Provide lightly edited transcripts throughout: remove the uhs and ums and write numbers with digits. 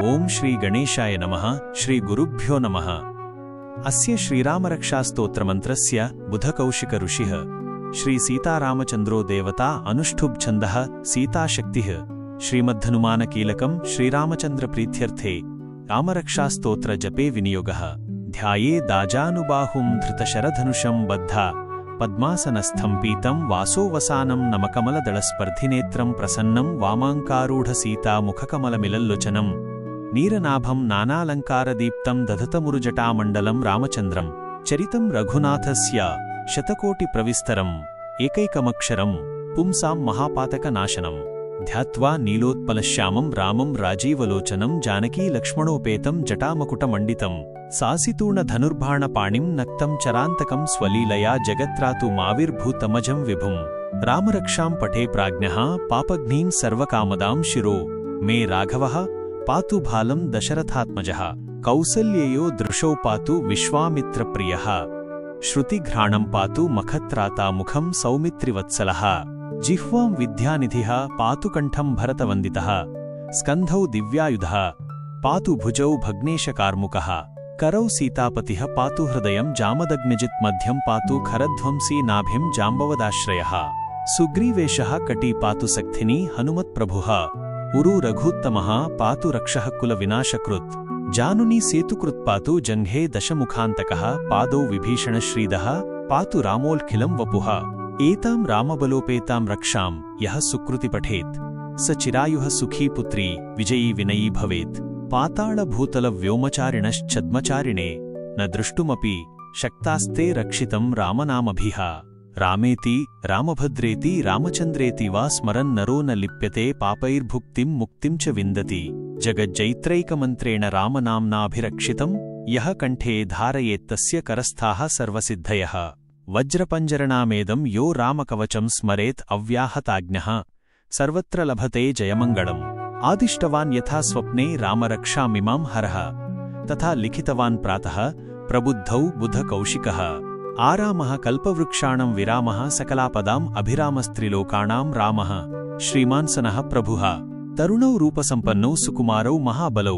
ओम श्री गणेशाय नमः। श्री गुरुभ्यो नमः। अस्य श्रीरामरक्षास्तोत्रमन्त्रस्य बुधकौशिक ऋषिः श्री सीतारामचन्द्रो देवता अनुष्ठुभ छन्दः सीताशक्तिः श्रीमद्धनुमानकीलकं श्रीरामचन्द्रप्रीत्यर्थे रामरक्षास्तोत्र जपे विनियोगः। ध्याये दाजानुबाहुं धृतशरधनुषं बद्धा पद्मासनस्थं पीतं वासोवसानं नमकमलदलस्पर्धिनेत्रं प्रसन्नं वामाङ्कारूढसीतामुखकमलमिलल्लोचनं नीरनाभं नानालङ्कारदीप्तं दधतमुरुजटामण्डलं रामचन्द्रं चरितं रघुनाथस्य शतकोटिप्रविस्तरम् एकैकमक्षरं पुंसां महापातकनाशनम् ध्यात्वा नीलोत्पलश्यामं रामं राजीवलोचनं जानकीलक्ष्मणोपेतं जटामकुटमण्डितं सासितूर्णधनुर्बाणपाणिं नक्तं चरान्तकं स्वलीलया जगत्रातु माविर्भूतमजं विभुं रामरक्षां पठे प्राज्ञः पापघ्नीं सर्वकामदां शिरो मे राघवः पातु भालं दशरथात्मजः कौसल्येयो दृशौ पातु विश्वामित्रप्रियः श्रुतिघ्राणं पातु मखत्राता मुखं सौमित्रिवत्सलः जिह्वां विद्यानिधिः पातु कण्ठं भरतवन्दितः स्कन्धौ दिव्यायुधः पातु भुजौ भग्नेशकार्मुकः करौ सीतापतिः पातु हृदयं जामदग्निजित् मध्यं पातु खरध्वंसी नाभिं जाम्बवदाश्रयः सुग्रीवेशः कटी पातु सक्थिनी हनुमत्प्रभुः उरु रघुत्तमः पातु रक्षः कुलविनाशकृत् जानुनी सेतुकृत् पातु जङ्घे दशमुखान्तकः पादौ विभीषणश्रीदः पातु रामोऽखिलं वपुः एतां रामबलोपेतां रक्षां यः सुकृति पठेत् स चिरायुः सुखी पुत्री विजयी विनयी भवेत् पातालभूतलव्योमचारिणश्छद्मचारिणे न दृष्टुमपि शक्तास्ते रक्षितं रामनामभिः रामेति रामभद्रेति रामचन्द्रेति वा स्मरन् नरो न लिप्यते पापैर्भुक्तिं मुक्तिं च विन्दति जगज्जैत्रैकमन्त्रेण रामनाम्नाभिरक्षितं यः कण्ठे धारयेत्तस्य करस्थाः सर्वसिद्धयः वज्रपञ्जरणामेदं यो रामकवचं स्मरेत् अव्याहताज्ञः सर्वत्र लभते जयमङ्गलम् आदिष्टवान् यथा स्वप्ने रामरक्षामिमां हरः तथा लिखितवान् प्रातः प्रबुद्धौ बुधकौशिकः आरामः कल्पवृक्षाणां विरामः सकलापदाम् अभिरामस्त्रिलोकाणां रामः श्रीमान् सनः प्रभुः तरुणौ रूपसम्पन्नौ सुकुमारौ महाबलौ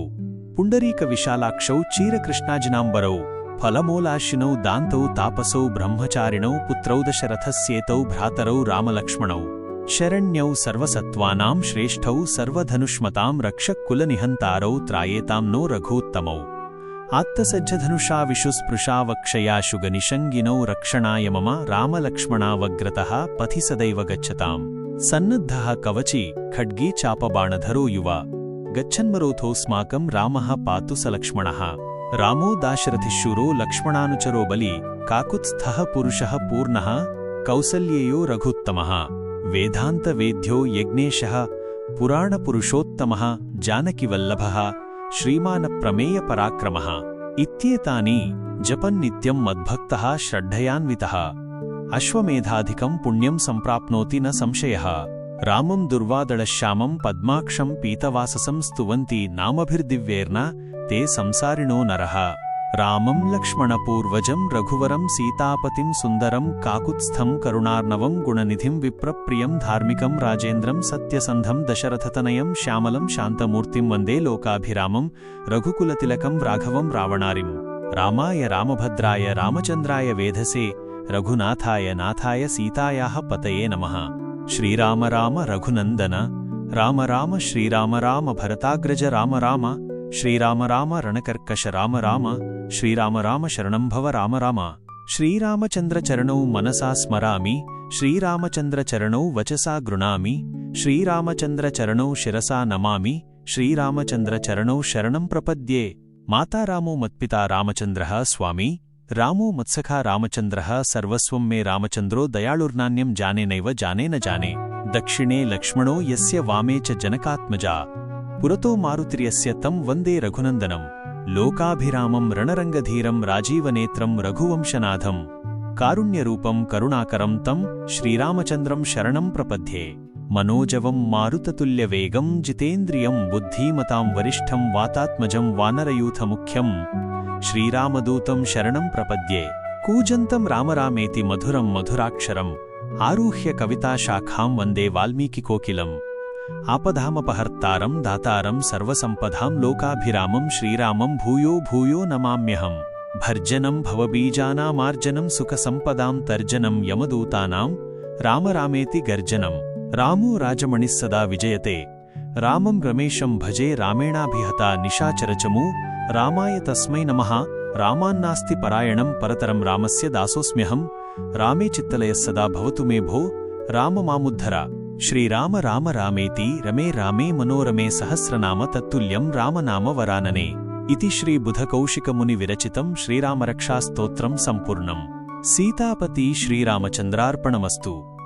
पुण्डरीकविशालाक्षौ चीरकृष्णाजिनाम्बरौ फलमूलाशिनौ दान्तौ तापसौ ब्रह्मचारिणौ पुत्रौ दशरथस्येतौ भ्रातरौ रामलक्ष्मणौ शरण्यौ सर्वसत्त्वानां श्रेष्ठौ सर्वधनुष्मतां रक्षकुलनिहन्तारौ त्रायेतां नो रघूत्तमौ आत्तसज्जधनुषा विशुस्पृशा वक्षयाशुगनिषङ्गिनौ रक्षणाय मम रामलक्ष्मणावग्रतः पथि सदैव गच्छताम् सन्नद्धः कवची खड्गी चापबाणधरो युवा गच्छन्मरोथोऽस्माकं रामः पातु स लक्ष्मणः रामो दाशरथिशूरो लक्ष्मणानुचरो बली काकुत्स्थः पुरुषः पूर्णः कौसल्येयो रघुत्तमः वेदान्तवेद्यो यज्ञेशः पुराणपुरुषोत्तमः जानकीवल्लभः श्रीमानप्रमेयपराक्रमः इत्येतानि जपन्नित्यं मद्भक्तः श्रद्धयान्वितः अश्वमेधाधिकं पुण्यं सम्प्राप्नोति न संशयः रामं दुर्वादळश्यामं पद्माक्षं पीतवाससं स्तुवन्ति नामभिर्दिव्यैर्न ते संसारिणो नरः रामं लक्ष्मणपूर्वजं रघुवरं सीतापतिं सुन्दरं काकुत्स्थं करुणार्णवं गुणनिधिं विप्रप्रियं धार्मिकं राजेन्द्रं सत्यसन्धं दशरथतनयं श्यामलं शान्तमूर्तिं वन्दे लोकाभिरामं रघुकुलतिलकं राघवं रावणारिं रामाय रामभद्राय रामचन्द्राय वेधसे रघुनाथाय नाथाय सीतायाः पतये नमः। श्रीराम राम रघुनन्दन राम राम श्रीराम राम भरताग्रज राम राम श्रीराम राम रणकर्कश राम राम श्रीराम राम शरणं भव राम राम श्रीरामचन्द्रचरणौ मनसा स्मरामि श्रीरामचन्द्रचरणौ वचसा गृणामि श्रीरामचन्द्रचरणौ शिरसा नमामि श्रीरामचन्द्रचरणौ शरणं प्रपद्ये माता रामो मत्पिता रामचन्द्रः स्वामी रामो मत्सखा रामचन्द्रः सर्वस्वं मे रामचन्द्रो दयालुर्नान्यं जाने नैव जाने न जाने दक्षिणे लक्ष्मणो यस्य वामे च जनकात्मजा पुरतो मारुतिर्यस्य तं वन्दे रघुनन्दनं लोकाभिरामं रणरङ्गधीरं राजीवनेत्रं रघुवंशनाथं कारुण्यरूपं करुणाकरं तं श्रीरामचन्द्रं शरणं प्रपद्ये मनोजवं मारुततुल्यवेगं जितेन्द्रियं बुद्धिमतां वरिष्ठं वातात्मजं वानरयूथमुख्यं श्रीरामदूतं शरणं प्रपद्ये कूजन्तं रामरामेति मधुरं मधुराक्षरम् आरुह्य कविताशाखां वन्दे वाल्मीकिकोकिलम् आपदामपहर्तारं दातारं सर्वसम्पदां लोकाभिरामं श्रीरामं भूयो भूयो नमाम्यहम्। भर्जनं भवबीजानामार्जनं सुखसम्पदां तर्जनं यमदूतानां राम रामेति गर्जनं। रामो राजमणिः सदा विजयते रामं रमेशं भजे रामेणाभिहता निशाचरचमू रामाय तस्मै नमः। रामान्नास्ति परायणं परतरं रामस्य दासोऽस्म्यहम्। रामे चित्तलयः सदा भवतु मे भो राम मामुद्धर। श्रीराम राम रामेति रमे रामे मनोरमे सहस्रनाम तत्तुल्यं रामनाम वरानने। इति श्रीबुधकौशिकमुनिविरचितं श्रीरामरक्षास्तोत्रं सम्पूर्णम्। सीतापति श्रीरामचन्द्रार्पणमस्तु।